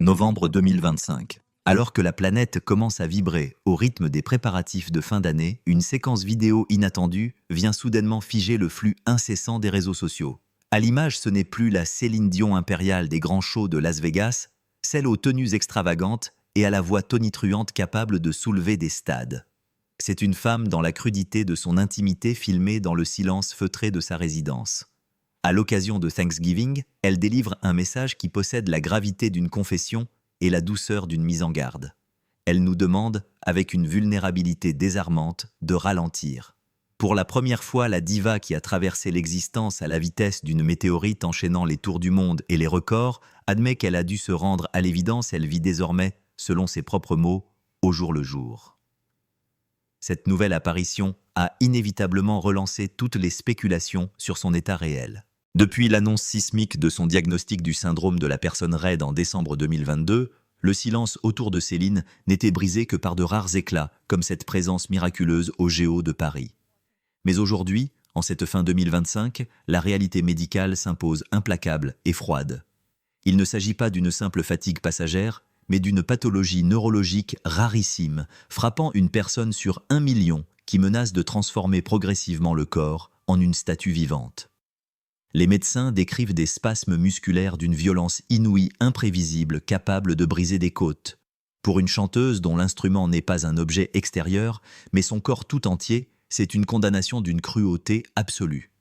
Novembre 2025. Alors que la planète commence à vibrer au rythme des préparatifs de fin d'année, une séquence vidéo inattendue vient soudainement figer le flux incessant des réseaux sociaux. À l'image, ce n'est plus la Céline Dion impériale des grands shows de Las Vegas, celle aux tenues extravagantes et à la voix tonitruante capable de soulever des stades. C'est une femme dans la crudité de son intimité filmée dans le silence feutré de sa résidence. À l'occasion de Thanksgiving, elle délivre un message qui possède la gravité d'une confession et la douceur d'une mise en garde. Elle nous demande, avec une vulnérabilité désarmante, de ralentir. Pour la première fois, la diva qui a traversé l'existence à la vitesse d'une météorite enchaînant les tours du monde et les records, admet qu'elle a dû se rendre à l'évidence, elle vit désormais, selon ses propres mots, au jour le jour. Cette nouvelle apparition a inévitablement relancé toutes les spéculations sur son état réel. Depuis l'annonce sismique de son diagnostic du syndrome de la personne raide en décembre 2022, le silence autour de Céline n'était brisé que par de rares éclats, comme cette présence miraculeuse au Géo de Paris. Mais aujourd'hui, en cette fin 2025, la réalité médicale s'impose implacable et froide. Il ne s'agit pas d'une simple fatigue passagère, mais d'une pathologie neurologique rarissime, frappant une personne sur 1 million, qui menace de transformer progressivement le corps en une statue vivante. Les médecins décrivent des spasmes musculaires d'une violence inouïe, imprévisible, capable de briser des côtes. Pour une chanteuse dont l'instrument n'est pas un objet extérieur, mais son corps tout entier, c'est une condamnation d'une cruauté absolue.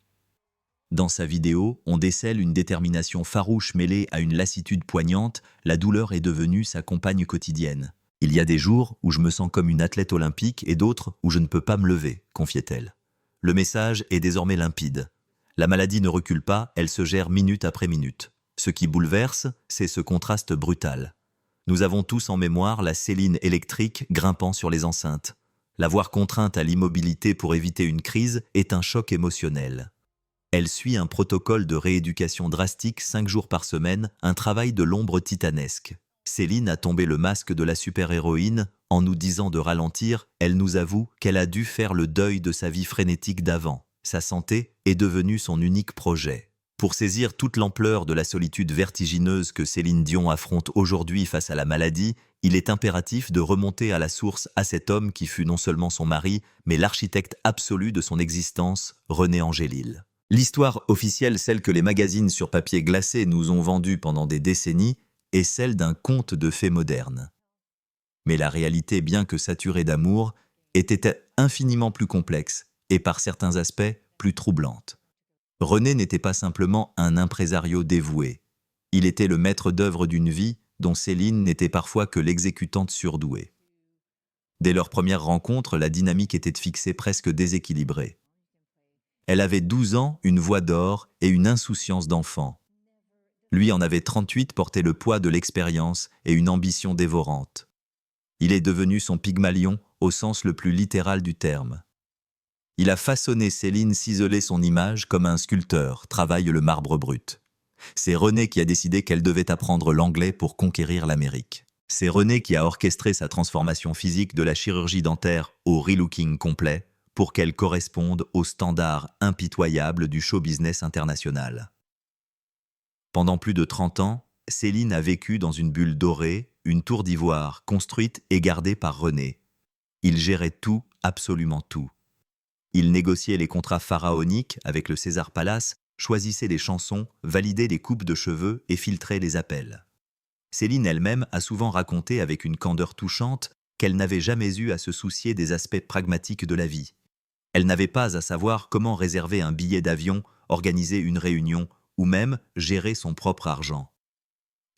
Dans sa vidéo, on décèle une détermination farouche mêlée à une lassitude poignante, la douleur est devenue sa compagne quotidienne. « Il y a des jours où je me sens comme une athlète olympique et d'autres où je ne peux pas me lever », confiait-elle. Le message est désormais limpide. La maladie ne recule pas, elle se gère minute après minute. Ce qui bouleverse, c'est ce contraste brutal. Nous avons tous en mémoire la Céline électrique grimpant sur les enceintes. La voir contrainte à l'immobilité pour éviter une crise est un choc émotionnel. Elle suit un protocole de rééducation drastique 5 jours par semaine, un travail de l'ombre titanesque. Céline a tombé le masque de la super-héroïne. En nous disant de ralentir, elle nous avoue qu'elle a dû faire le deuil de sa vie frénétique d'avant. Sa santé est devenue son unique projet. Pour saisir toute l'ampleur de la solitude vertigineuse que Céline Dion affronte aujourd'hui face à la maladie, il est impératif de remonter à la source à cet homme qui fut non seulement son mari, mais l'architecte absolu de son existence, René Angélil. L'histoire officielle, celle que les magazines sur papier glacé nous ont vendue pendant des décennies, est celle d'un conte de fées moderne. Mais la réalité, bien que saturée d'amour, était infiniment plus complexe et par certains aspects plus troublante. René n'était pas simplement un impresario dévoué. Il était le maître d'œuvre d'une vie dont Céline n'était parfois que l'exécutante surdouée. Dès leur première rencontre, la dynamique était fixée, presque déséquilibrée. Elle avait 12 ans, une voix d'or et une insouciance d'enfant. Lui en avait 38, portait le poids de l'expérience et une ambition dévorante. Il est devenu son Pygmalion au sens le plus littéral du terme. Il a façonné Céline, ciselé son image comme un sculpteur travaille le marbre brut. C'est René qui a décidé qu'elle devait apprendre l'anglais pour conquérir l'Amérique. C'est René qui a orchestré sa transformation physique de la chirurgie dentaire au relooking complet pour qu'elle corresponde aux standards impitoyables du show business international. Pendant plus de 30 ans, Céline a vécu dans une bulle dorée, une tour d'ivoire construite et gardée par René. Il gérait tout, absolument tout. Il négociait les contrats pharaoniques avec le César Palace, choisissait les chansons, validait les coupes de cheveux et filtrait les appels. Céline elle-même a souvent raconté avec une candeur touchante qu'elle n'avait jamais eu à se soucier des aspects pragmatiques de la vie. Elle n'avait pas à savoir comment réserver un billet d'avion, organiser une réunion ou même gérer son propre argent.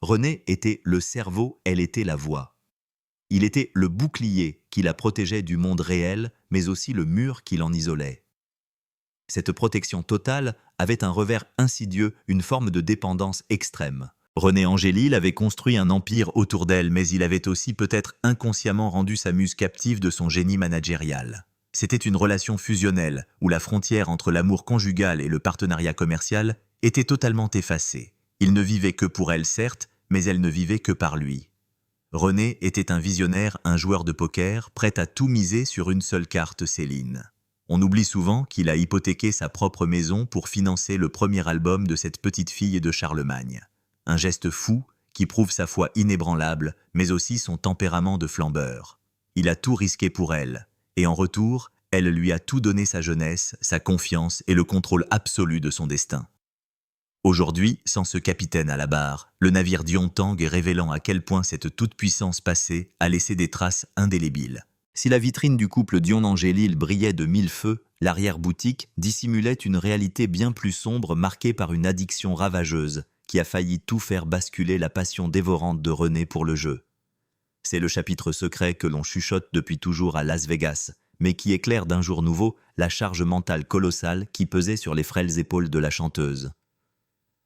René était le cerveau, elle était la voix. Il était le bouclier qui la protégeait du monde réel, mais aussi le mur qui l'en isolait. Cette protection totale avait un revers insidieux, une forme de dépendance extrême. René Angélil avait construit un empire autour d'elle, mais il avait aussi peut-être inconsciemment rendu sa muse captive de son génie managérial. C'était une relation fusionnelle, où la frontière entre l'amour conjugal et le partenariat commercial était totalement effacée. Il ne vivait que pour elle, certes, mais elle ne vivait que par lui. René était un visionnaire, un joueur de poker, prêt à tout miser sur une seule carte, Céline. On oublie souvent qu'il a hypothéqué sa propre maison pour financer le premier album de cette petite fille de Charlemagne. Un geste fou qui prouve sa foi inébranlable, mais aussi son tempérament de flambeur. Il a tout risqué pour elle, et en retour, elle lui a tout donné, sa jeunesse, sa confiance et le contrôle absolu de son destin. Aujourd'hui, sans ce capitaine à la barre, le navire Dion-Tang est révélant à quel point cette toute-puissance passée a laissé des traces indélébiles. Si la vitrine du couple Dion-Angélil brillait de mille feux, l'arrière-boutique dissimulait une réalité bien plus sombre marquée par une addiction ravageuse qui a failli tout faire basculer la passion dévorante de René pour le jeu. C'est le chapitre secret que l'on chuchote depuis toujours à Las Vegas, mais qui éclaire d'un jour nouveau la charge mentale colossale qui pesait sur les frêles épaules de la chanteuse.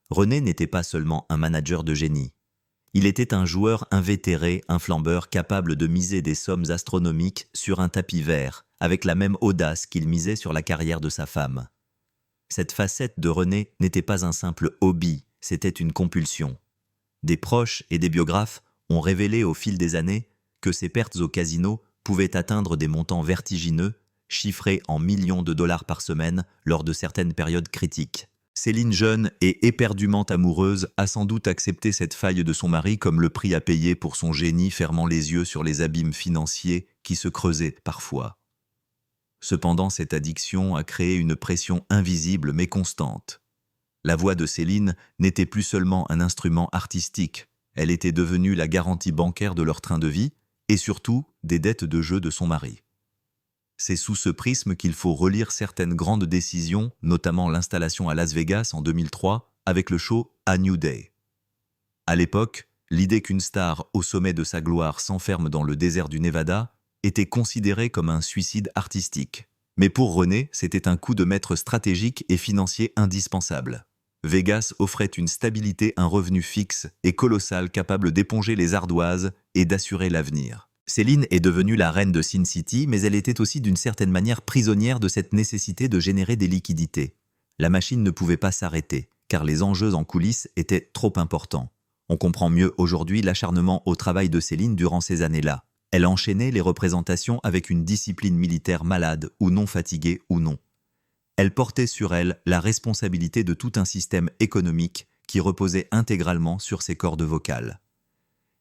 René n'était pas seulement un manager de génie. Il était un joueur invétéré, un flambeur capable de miser des sommes astronomiques sur un tapis vert, avec la même audace qu'il misait sur la carrière de sa femme. Cette facette de René n'était pas un simple hobby, c'était une compulsion. Des proches et des biographes ont révélé au fil des années que ses pertes au casino pouvaient atteindre des montants vertigineux, chiffrés en millions de dollars par semaine lors de certaines périodes critiques. Céline, jeune et éperdument amoureuse, a sans doute accepté cette faille de son mari comme le prix à payer pour son génie, fermant les yeux sur les abîmes financiers qui se creusaient parfois. Cependant, cette addiction a créé une pression invisible mais constante. La voix de Céline n'était plus seulement un instrument artistique, elle était devenue la garantie bancaire de leur train de vie et surtout des dettes de jeu de son mari. C'est sous ce prisme qu'il faut relire certaines grandes décisions, notamment l'installation à Las Vegas en 2003 avec le show A New Day. À l'époque, l'idée qu'une star au sommet de sa gloire s'enferme dans le désert du Nevada était considérée comme un suicide artistique. Mais pour René, c'était un coup de maître stratégique et financier indispensable. Vegas offrait une stabilité, un revenu fixe et colossal capable d'éponger les ardoises et d'assurer l'avenir. Céline est devenue la reine de Sin City, mais elle était aussi d'une certaine manière prisonnière de cette nécessité de générer des liquidités. La machine ne pouvait pas s'arrêter, car les enjeux en coulisses étaient trop importants. On comprend mieux aujourd'hui l'acharnement au travail de Céline durant ces années-là. Elle enchaînait les représentations avec une discipline militaire malade, ou non fatiguée ou non. Elle portait sur elle la responsabilité de tout un système économique qui reposait intégralement sur ses cordes vocales.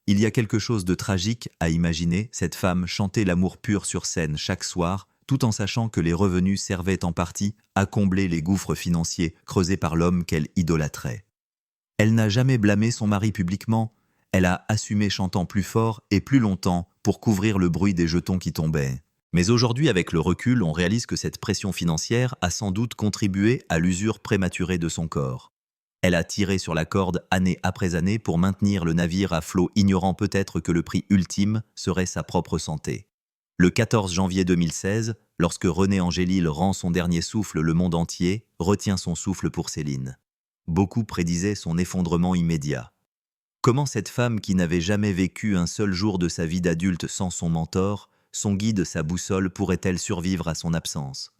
Il y a quelque chose de tragique à imaginer cette femme chanter l'amour pur sur scène chaque soir, tout en sachant que les revenus servaient en partie à combler les gouffres financiers creusés par l'homme qu'elle idolâtrait. Elle n'a jamais blâmé son mari publiquement, elle a assumé chantant plus fort et plus longtemps pour couvrir le bruit des jetons qui tombaient. Mais aujourd'hui, avec le recul, on réalise que cette pression financière a sans doute contribué à l'usure prématurée de son corps. Elle a tiré sur la corde année après année pour maintenir le navire à flot, ignorant peut-être que le prix ultime serait sa propre santé. Le 14 janvier 2016, lorsque René Angélil rend son dernier souffle, le monde entier retient son souffle pour Céline. Beaucoup prédisaient son effondrement immédiat. Comment cette femme qui n'avait jamais vécu un seul jour de sa vie d'adulte sans son mentor, son guide, sa boussole, pourrait-elle survivre à son absence?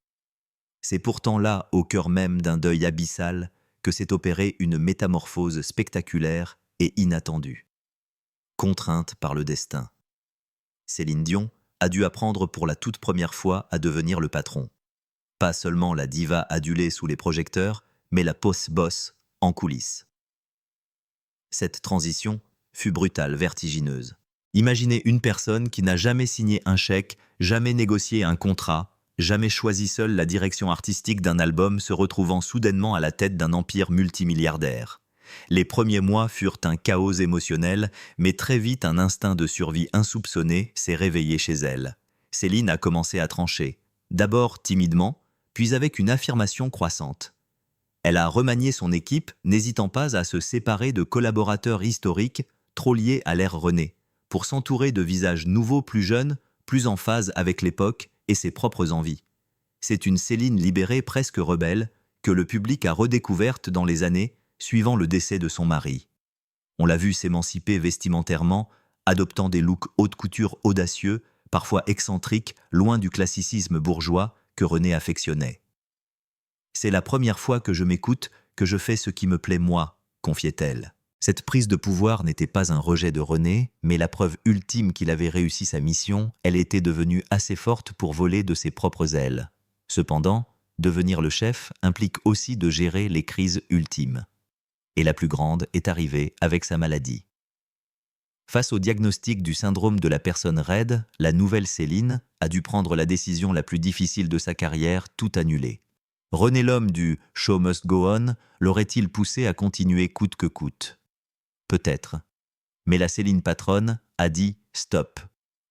C'est pourtant là, au cœur même d'un deuil abyssal, que s'est opérée une métamorphose spectaculaire et inattendue. Contrainte par le destin. Céline Dion a dû apprendre pour la toute première fois à devenir le patron. Pas seulement la diva adulée sous les projecteurs, mais la boss en coulisses. Cette transition fut brutale, vertigineuse. Imaginez une personne qui n'a jamais signé un chèque, jamais négocié un contrat, jamais choisi seule la direction artistique d'un album, se retrouvant soudainement à la tête d'un empire multimilliardaire. Les premiers mois furent un chaos émotionnel, mais très vite un instinct de survie insoupçonné s'est réveillé chez elle. Céline a commencé à trancher, d'abord timidement, puis avec une affirmation croissante. Elle a remanié son équipe, n'hésitant pas à se séparer de collaborateurs historiques trop liés à l'ère René, pour s'entourer de visages nouveaux, plus jeunes, plus en phase avec l'époque et ses propres envies. C'est une Céline libérée, presque rebelle, que le public a redécouverte dans les années suivant le décès de son mari. On l'a vu s'émanciper vestimentairement, adoptant des looks haute couture audacieux, parfois excentriques, loin du classicisme bourgeois que René affectionnait. « C'est la première fois que je m'écoute, que je fais ce qui me plaît moi », confiait-elle. Cette prise de pouvoir n'était pas un rejet de René, mais la preuve ultime qu'il avait réussi sa mission, elle était devenue assez forte pour voler de ses propres ailes. Cependant, devenir le chef implique aussi de gérer les crises ultimes. Et la plus grande est arrivée avec sa maladie. Face au diagnostic du syndrome de la personne raide, la nouvelle Céline a dû prendre la décision la plus difficile de sa carrière, tout annuler. René Lhomme du « Show must go on » l'aurait-il poussé à continuer coûte que coûte? Peut-être. Mais la Céline patronne a dit « stop ».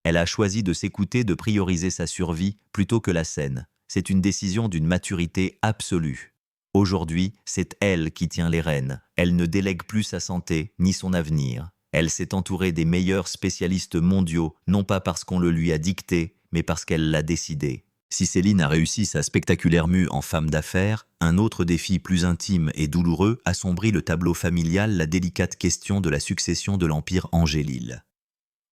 Elle a choisi de s'écouter, de prioriser sa survie plutôt que la scène. C'est une décision d'une maturité absolue. Aujourd'hui, c'est elle qui tient les rênes. Elle ne délègue plus sa santé ni son avenir. Elle s'est entourée des meilleurs spécialistes mondiaux, non pas parce qu'on le lui a dicté, mais parce qu'elle l'a décidé. Si Céline a réussi sa spectaculaire mue en femme d'affaires, un autre défi plus intime et douloureux assombrit le tableau familial, la délicate question de la succession de l'empire angélil.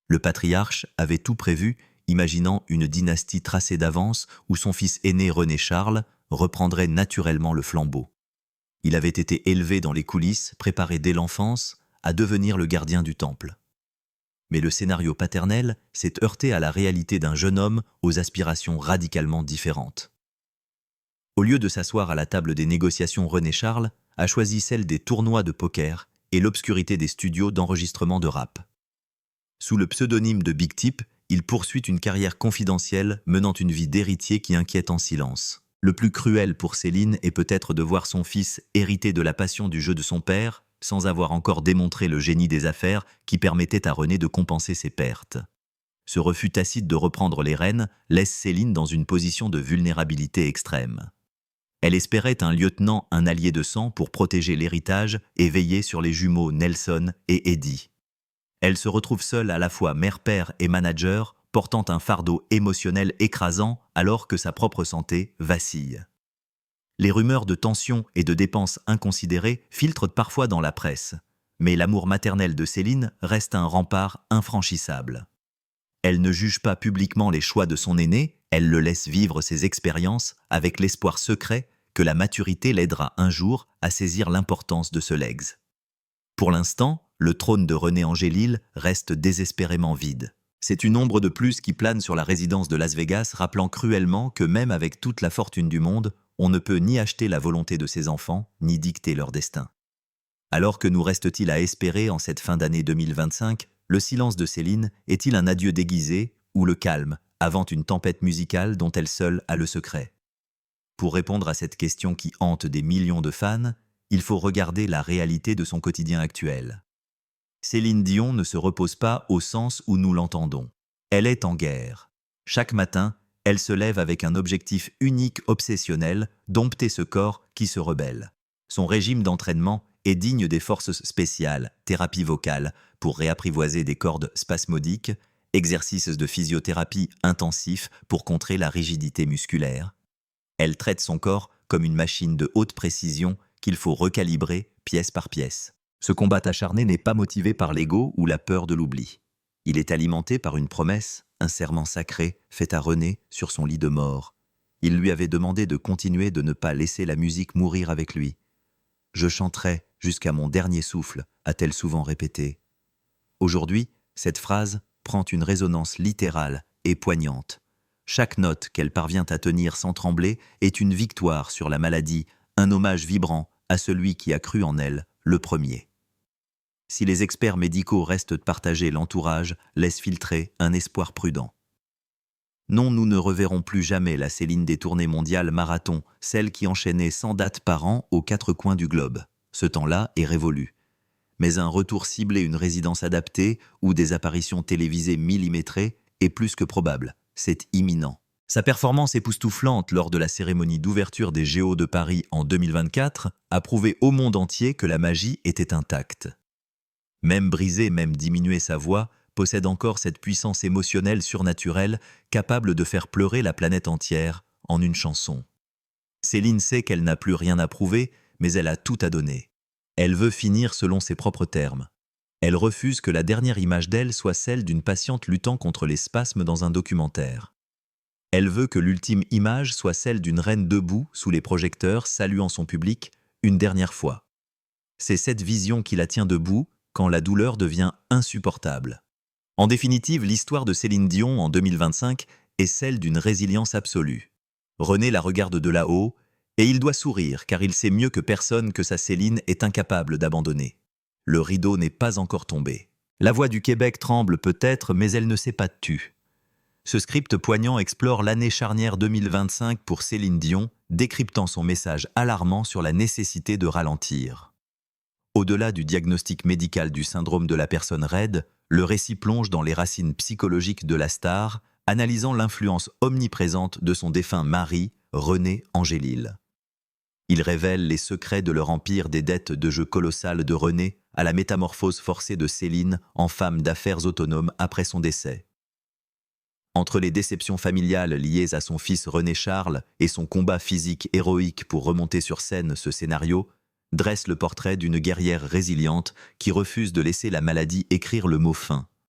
Le patriarche avait tout prévu, imaginant une dynastie tracée d'avance où son fils aîné René-Charles reprendrait naturellement le flambeau. Il avait été élevé dans les coulisses, préparé dès l'enfance à devenir le gardien du temple. Mais le scénario paternel s'est heurté à la réalité d'un jeune homme aux aspirations radicalement différentes. Au lieu de s'asseoir à la table des négociations, René-Charles a choisi celle des tournois de poker et l'obscurité des studios d'enregistrement de rap. Sous le pseudonyme de Big Tip, il poursuit une carrière confidentielle menant une vie d'héritier qui inquiète en silence. Le plus cruel pour Céline est peut-être de voir son fils hériter de la passion du jeu de son père, sans avoir encore démontré le génie des affaires qui permettait à René de compenser ses pertes. Ce refus tacite de reprendre les rênes laisse Céline dans une position de vulnérabilité extrême. Elle espérait un lieutenant, un allié de sang pour protéger l'héritage et veiller sur les jumeaux Nelson et Eddie. Elle se retrouve seule à la fois mère-père et manager, portant un fardeau émotionnel écrasant alors que sa propre santé vacille. Les rumeurs de tensions et de dépenses inconsidérées filtrent parfois dans la presse, mais l'amour maternel de Céline reste un rempart infranchissable. Elle ne juge pas publiquement les choix de son aîné, elle le laisse vivre ses expériences avec l'espoir secret que la maturité l'aidera un jour à saisir l'importance de ce legs. Pour l'instant, le trône de René Angélil reste désespérément vide. C'est une ombre de plus qui plane sur la résidence de Las Vegas, rappelant cruellement que même avec toute la fortune du monde, on ne peut ni acheter la volonté de ses enfants, ni dicter leur destin. Alors que nous reste-t-il à espérer en cette fin d'année 2025, le silence de Céline est-il un adieu déguisé ou le calme avant une tempête musicale dont elle seule a le secret? Pour répondre à cette question qui hante des millions de fans, il faut regarder la réalité de son quotidien actuel. Céline Dion ne se repose pas au sens où nous l'entendons. Elle est en guerre. Chaque matin, elle se lève avec un objectif unique obsessionnel, dompter ce corps qui se rebelle. Son régime d'entraînement est digne des forces spéciales, thérapie vocale pour réapprivoiser des cordes spasmodiques, exercices de physiothérapie intensifs pour contrer la rigidité musculaire. Elle traite son corps comme une machine de haute précision qu'il faut recalibrer pièce par pièce. Ce combat acharné n'est pas motivé par l'ego ou la peur de l'oubli. Il est alimenté par une promesse, un serment sacré fait à René sur son lit de mort. Il lui avait demandé de continuer de ne pas laisser la musique mourir avec lui. « Je chanterai jusqu'à mon dernier souffle », a-t-elle souvent répété. Aujourd'hui, cette phrase prend une résonance littérale et poignante. Chaque note qu'elle parvient à tenir sans trembler est une victoire sur la maladie, un hommage vibrant à celui qui a cru en elle le premier. Si les experts médicaux restent partagés, l'entourage laisse filtrer un espoir prudent. Non, nous ne reverrons plus jamais la Céline des tournées mondiales marathon, celle qui enchaînait 100 dates par an aux 4 coins du globe. Ce temps-là est révolu. Mais un retour ciblé, une résidence adaptée ou des apparitions télévisées millimétrées est plus que probable. C'est imminent. Sa performance époustouflante lors de la cérémonie d'ouverture des JO de Paris en 2024 a prouvé au monde entier que la magie était intacte. Même brisée, même diminuer sa voix, possède encore cette puissance émotionnelle surnaturelle capable de faire pleurer la planète entière en une chanson. Céline sait qu'elle n'a plus rien à prouver, mais elle a tout à donner. Elle veut finir selon ses propres termes. Elle refuse que la dernière image d'elle soit celle d'une patiente luttant contre les spasmes dans un documentaire. Elle veut que l'ultime image soit celle d'une reine debout sous les projecteurs saluant son public une dernière fois. C'est cette vision qui la tient debout quand la douleur devient insupportable. En définitive, l'histoire de Céline Dion en 2025 est celle d'une résilience absolue. René la regarde de là-haut et il doit sourire car il sait mieux que personne que sa Céline est incapable d'abandonner. Le rideau n'est pas encore tombé. La voix du Québec tremble peut-être, mais elle ne s'est pas tue. Ce script poignant explore l'année charnière 2025 pour Céline Dion, décryptant son message alarmant sur la nécessité de ralentir. Au-delà du diagnostic médical du syndrome de la personne raide, le récit plonge dans les racines psychologiques de la star, analysant l'influence omniprésente de son défunt mari, René Angélil. Il révèle les secrets de leur empire des dettes de jeu colossales de René à la métamorphose forcée de Céline en femme d'affaires autonome après son décès. Entre les déceptions familiales liées à son fils René Charles et son combat physique héroïque pour remonter sur scène, ce scénario dresse le portrait d'une guerrière résiliente qui refuse de laisser la maladie écrire le mot fin.